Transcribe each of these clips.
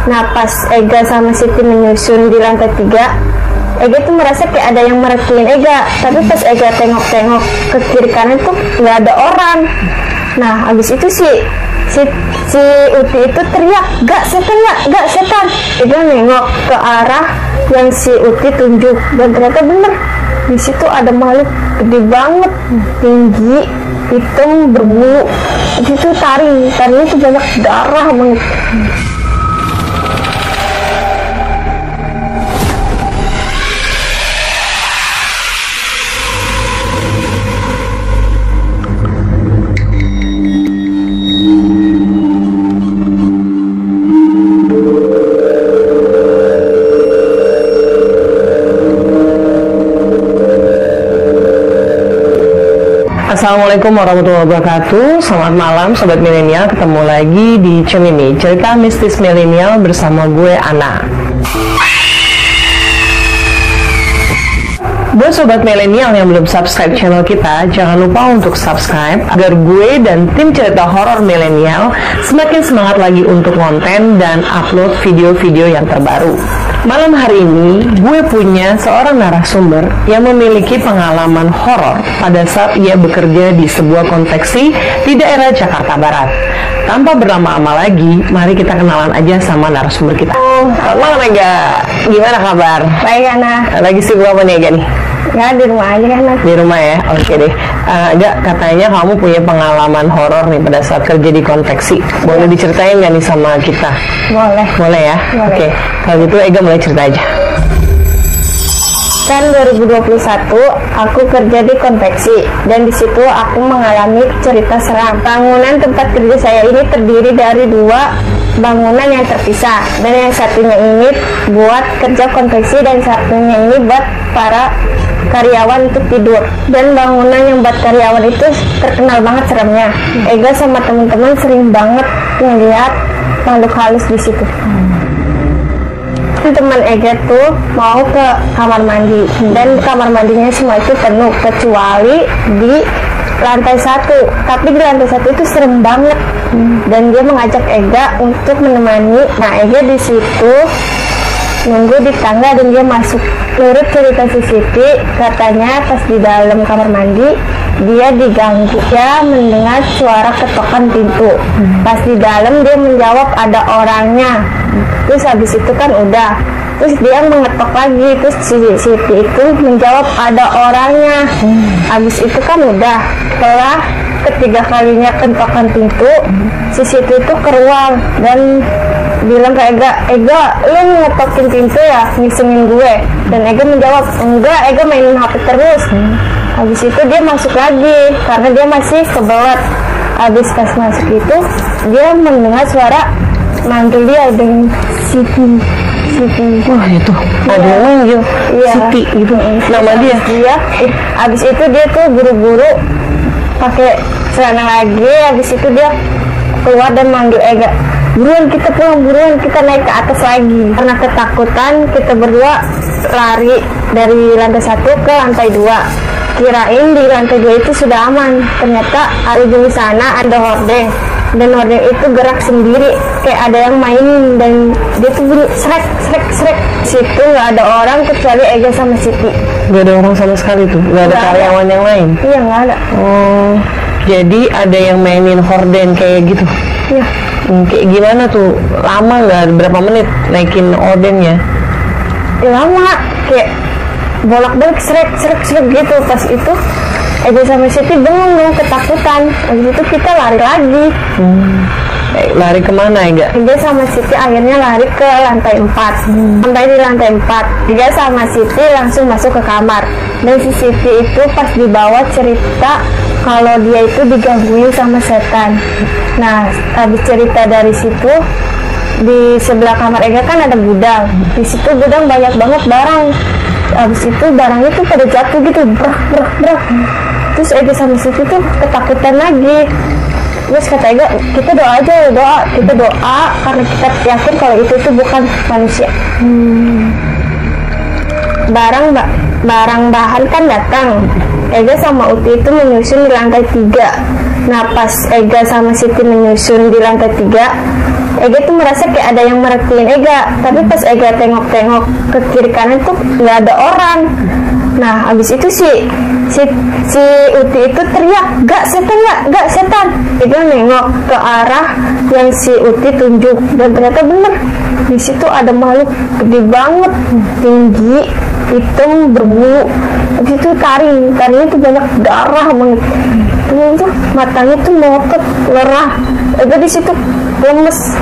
Nah pas Ega sama Siti menyusun di lantai 3, Ega tuh merasa kayak ada yang merhatiin Ega. Tapi pas Ega tengok-tengok ke kiri kanan tuh nggak ada orang. Nah habis itu si Uti itu teriak, gak setan, gak setan. Ega nengok ke arah yang si Uti tunjuk, dan ternyata bener di situ ada makhluk gede banget, tinggi, hitam, berbulu. Di situ tarinya tuh banyak darah banget. Assalamualaikum warahmatullahi wabarakatuh. Selamat malam Sobat Milenial. Ketemu lagi di channel ini, Cerita Mistis Milenial bersama gue, Ana. Buat Sobat Milenial yang belum subscribe channel kita, jangan lupa untuk subscribe agar gue dan tim cerita horor milenial semakin semangat lagi untuk konten dan upload video-video yang terbaru. Malam hari ini, gue punya seorang narasumber yang memiliki pengalaman horor pada saat ia bekerja di sebuah konveksi di daerah Jakarta Barat. Tanpa berlama-lama lagi, mari kita kenalan aja sama narasumber kita. Selamat malam, Ega. Gimana kabar? Baik, Ana. Lagi sibuk apa nih, Ega nih? Ya di rumah aja kan. Di rumah ya? Oke deh. Ega, katanya kamu punya pengalaman horor nih pada saat kerja di konveksi. Boleh diceritain nggak nih sama kita? Boleh. Boleh ya? Boleh. Oke. Kalau gitu Ega mulai cerita aja. Kan 2021 aku kerja di konveksi, dan di situ aku mengalami cerita seram. Bangunan tempat kerja saya ini terdiri dari 2 bangunan yang terpisah, dan yang satunya ini buat kerja konveksi dan satunya ini buat para karyawan untuk tidur. Dan bangunan yang buat karyawan itu terkenal banget seremnya. Ega sama teman-teman sering banget ngeliat makhluk halus di situ. Teman Ega tuh mau ke kamar mandi, dan kamar mandinya semua itu penuh kecuali di lantai 1. Tapi di lantai 1 itu serem banget, dan dia mengajak Ega untuk menemani. Nah Ega di situ nunggu di tangga, dan dia masuk. Menurut cerita si Siti, katanya pas di dalam kamar mandi dia diganggu, dia mendengar suara ketokan pintu. Pas di dalam dia menjawab ada orangnya. Terus habis itu kan udah, terus dia mengetok lagi, terus si Siti itu menjawab ada orangnya. Habis itu kan udah, setelah ketiga kalinya kentokan pintu, si Siti itu keluar dan bilang ke Ega, lu ngetokin pintu ya, ngisengin gue? Dan Ega menjawab, enggak, Ega mainin HP terus. Habis itu dia masuk lagi karena dia masih kebelet. Habis pas masuk itu dia mendengar suara manggil dia dengan Siti. Wah itu ada yang manggil Siti gitu. Nama dia? Iya. Habis itu dia tuh buru-buru pakai celana lagi. Habis itu dia keluar dan manggil Ega, buruan kita pulang, buruan kita naik ke atas lagi. Karena ketakutan kita berdua lari dari lantai 1 ke lantai 2. Kirain di lantai 2 itu sudah aman. Ternyata di sana ada hordeng, dan hordeng itu gerak sendiri kayak ada yang main, dan dia tuh bunyi srek. Situ nggak ada orang kecuali Ega sama Siti. Nggak ada orang sama sekali tuh? Nggak ada karyawan yang lain? Iya nggak ada. Oh, jadi ada yang mainin horden kayak gitu? Iya. Kayak gimana tuh? Lama nggak? Berapa menit naikin ordennya? Ya, lama, kayak bolak-balik srek gitu. Pas itu Ega sama Siti bengong, ketakutan. Habis itu kita lari lagi. Lari kemana Ega? Ega sama Siti akhirnya lari ke lantai 4. Sampai di lantai 4, Ega sama Siti langsung masuk ke kamar. Dan si Siti itu pas dibawa cerita kalau dia itu digangguin sama setan. Nah, habis cerita dari situ, di sebelah kamar Ega kan ada gudang. Di situ gudang banyak banget barang. Habis itu barangnya tuh pada jatuh gitu, brak. Terus Ega sama Siti tuh ketakutan lagi. Terus kata Ega, kita doa aja, kita doa karena kita yakin kalau itu tuh bukan manusia. Barang bahan kan datang. Ega sama Uti itu menyusun di lantai 3. Nah pas Ega sama Siti menyusun di lantai 3, Ega tuh merasa kayak ada yang merhatiin Ega, tapi pas Ega tengok-tengok ke kiri kanan tuh nggak ada orang. Nah, abis itu si Uti itu teriak, gak setan. Ega nengok ke arah yang si Uti tunjuk, dan ternyata bener di situ ada makhluk gede banget, tinggi, hitam, berbulu. Habis itu taringnya tuh banyak darah banget. Tuh matanya tuh melotot, lerah. Ega di situ lemes,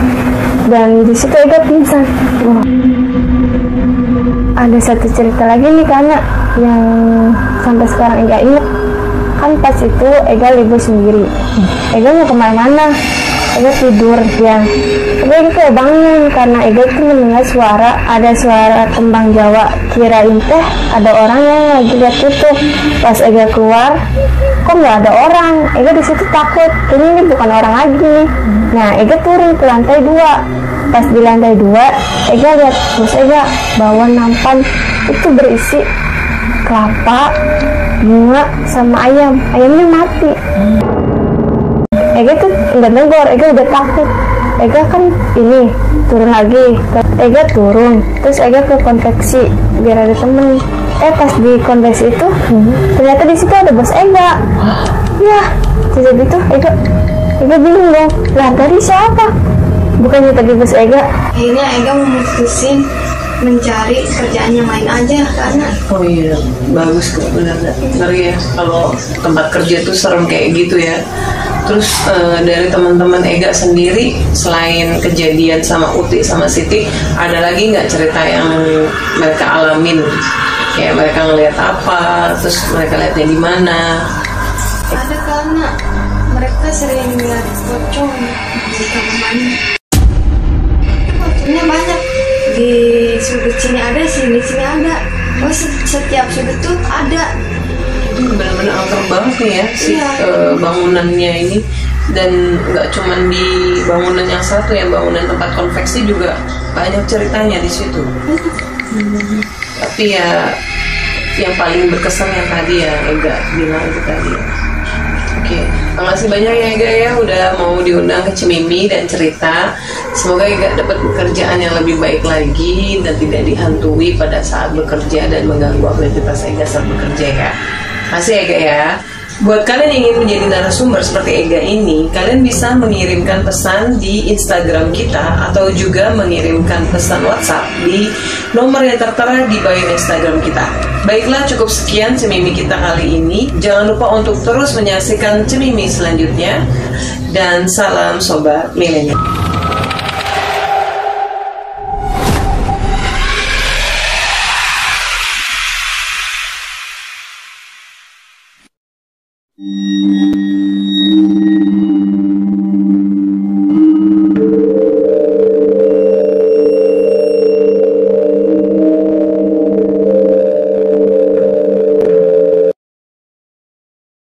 dan di situ Ega pingsan. Wah. Ada satu cerita lagi nih karena yang sampai sekarang Ega inget. Kan pas itu Ega libur sendiri, Ega mau kemana-mana, Ega tidur ya. Ega kayak bangun karena Ega tuh mendengar ada suara tembang Jawa. Kirain teh ada orang yang lagi lihat tutup. Pas Ega keluar, kok nggak ada orang. Ega di situ takut, ini bukan orang lagi. Nah, Ega turun ke lantai 2. Pas di lantai 2, Ega lihat bos Ega bawa nampan itu berisi kelapa, bunga, sama ayam. Ayamnya mati. Ega tuh nggak negor, Ega udah takut. Ega kan ini turun lagi. Ega turun, terus Ega ke konveksi biar ada temen. Pas di konveksi itu ternyata di situ ada bos Ega. Ya, jadi itu Ega bingung dong. Lah tadi siapa? Bukannya tadi bos Ega? Akhirnya Ega memutusin mencari kerjaan yang lain aja karena iya, bagus kok, benar ngeri ya kalau tempat kerja tuh serem kayak gitu ya. Terus dari teman-teman Ega sendiri, selain kejadian sama Uti sama Siti, ada lagi nggak cerita yang mereka alamin? Kayak mereka ngelihat apa, terus mereka lihatnya di mana? ada karena mereka sering lihat pocong di kamar mandi. Pocongnya banyak, di sudut sini ada, sini ada. Setiap sudut tuh ada. Benar-benar angker banget nih ya si bangunannya ini. Dan nggak cuman di bangunan yang satu ya, bangunan tempat konveksi juga banyak ceritanya di situ. Tapi ya yang paling berkesan yang tadi ya Ega bilang itu tadi. Oke, makasih banyak ya Ega ya udah mau diundang ke Cimimi dan cerita. Semoga Ega dapat pekerjaan yang lebih baik lagi dan tidak dihantui pada saat bekerja dan mengganggu aktivitas Ega saat bekerja ya. Makasih Ega ya. Buat kalian yang ingin menjadi narasumber seperti Ega ini, kalian bisa mengirimkan pesan di Instagram kita atau juga mengirimkan pesan WhatsApp di nomor yang tertera di bio Instagram kita. Baiklah, cukup sekian Cimimi kita kali ini. Jangan lupa untuk terus menyaksikan Cimimi selanjutnya. Dan salam Sobat Milenial.